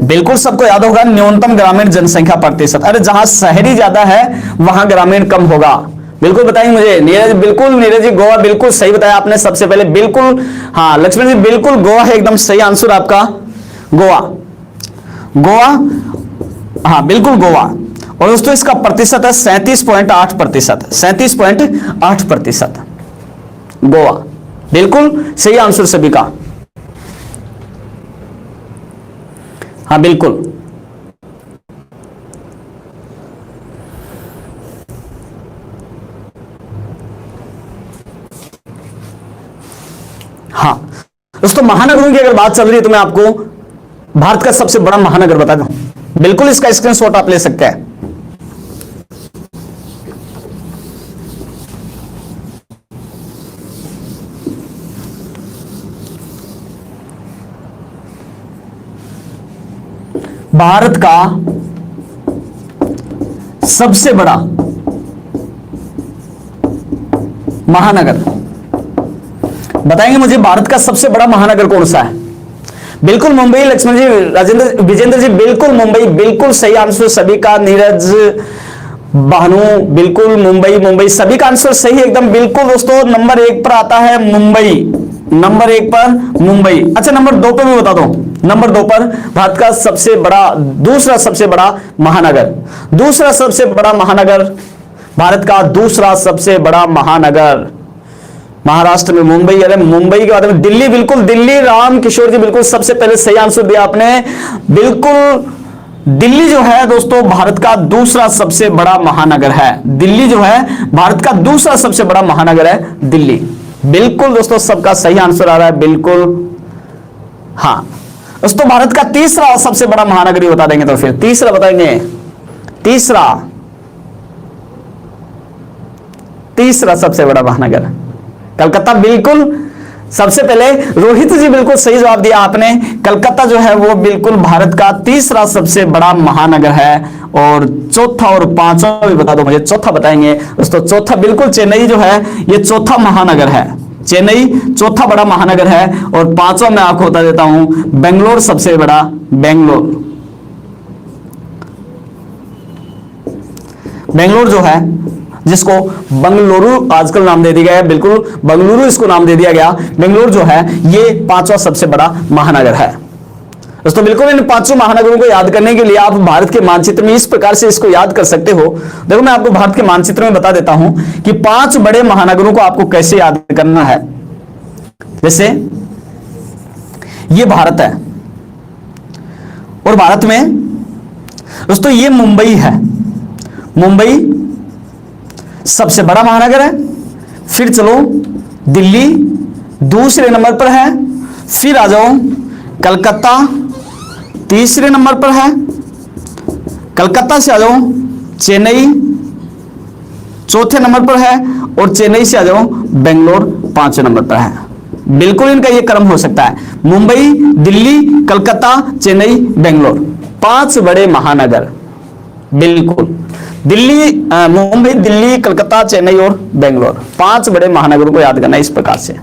बिल्कुल सबको याद होगा न्यूनतम ग्रामीण जनसंख्या प्रतिशत। अरे जहां शहरी ज्यादा है वहां ग्रामीण कम होगा। बिल्कुल बताइए मुझे नीरज, बिल्कुल नीरज जी, गोवा बिल्कुल सही बताया आपने सबसे पहले, बिल्कुल। हाँ लक्ष्मण जी बिल्कुल गोवा है एकदम सही आंसर आपका, गोवा, गोवा, हाँ बिल्कुल गोवा। और दोस्तों इसका प्रतिशत है 37.8%, 37.8%, गोवा, बिल्कुल सही आंसर सभी का। हाँ बिल्कुल, हाँ दोस्तों महानगरों की अगर बात चल रही है तो मैं आपको भारत का सबसे बड़ा महानगर बता दूं, बिल्कुल इसका स्क्रीनशॉट आप ले सकते हैं। भारत का सबसे बड़ा महानगर बताएंगे मुझे, भारत का सबसे बड़ा महानगर कौन सा है? बिल्कुल मुंबई, लक्ष्मण जी, राजेंद्र, विजेंद्र जी बिल्कुल मुंबई, बिल्कुल सही आंसर सभी का। नीरज, भानु बिल्कुल मुंबई, मुंबई सभी का आंसर सही एकदम बिल्कुल। दोस्तों नंबर 1 पर आता है मुंबई, नंबर 1 पर मुंबई। अच्छा नंबर 2 पर भी बता दो, नंबर 2 पर भारत का सबसे बड़ा, दूसरा सबसे बड़ा महानगर, दूसरा सबसे बड़ा महानगर, भारत का दूसरा सबसे बड़ा महानगर महाराष्ट्र में मुंबई। अरे मुंबई के बाद में दिल्ली, बिल्कुल दिल्ली, राम किशोर जी बिल्कुल सबसे पहले सही आंसर दिया आपने, बिल्कुल दिल्ली जो है दोस्तों भारत का दूसरा सबसे बड़ा महानगर है। दिल्ली जो है भारत का दूसरा सबसे बड़ा महानगर है दिल्ली, बिल्कुल दोस्तों सबका सही आंसर आ रहा है, बिल्कुल। हाँ दोस्तों भारत का तीसरा सबसे बड़ा महानगर ही बता देंगे तो फिर तीसरा बताएंगे, तीसरा सबसे बड़ा महानगर कलकत्ता, बिल्कुल सबसे पहले रोहित जी बिल्कुल सही जवाब दिया आपने। कलकत्ता जो है वो बिल्कुल भारत का तीसरा सबसे बड़ा महानगर है। और चौथा और पांचवा भी बता दो मुझे, चौथा बताएंगे दोस्तों, चौथा बिल्कुल चेन्नई जो है ये चौथा महानगर है, चेन्नई चौथा बड़ा महानगर है। और पांचवा मैं आपको बता देता हूं बेंगलोर सबसे बड़ा, बेंगलोर, बेंगलोर जो है जिसको बंगलुरु आजकल नाम दे दिया गया है, बिल्कुल बंगलुरु इसको नाम दे दिया गया। बेंगलोर जो है ये पांचवा सबसे बड़ा महानगर है। दोस्तों बिल्कुल इन पांचों महानगरों को याद करने के लिए आप भारत के मानचित्र में इस प्रकार से इसको याद कर सकते हो। देखो मैं आपको भारत के मानचित्र में बता देता हूं कि 5 बड़े महानगरों को आपको कैसे याद करना है। जैसे ये भारत है और भारत में दोस्तों ये मुंबई है, मुंबई सबसे बड़ा महानगर है। फिर चलो दिल्ली दूसरे नंबर पर है, फिर आ जाओ कलकत्ता तीसरे नंबर पर है, कलकत्ता से आ जाओ चेन्नई चौथे नंबर पर है, और चेन्नई से आ जाओ बेंगलोर 5वें नंबर पर है। बिल्कुल इनका यह क्रम हो सकता है, मुंबई, दिल्ली, कलकत्ता, चेन्नई, बेंगलोर, 5 बड़े महानगर। बिल्कुल दिल्ली, मुंबई, दिल्ली, कलकत्ता, चेन्नई और बेंगलोर, 5 बड़े महानगरों को याद करना इस प्रकार से।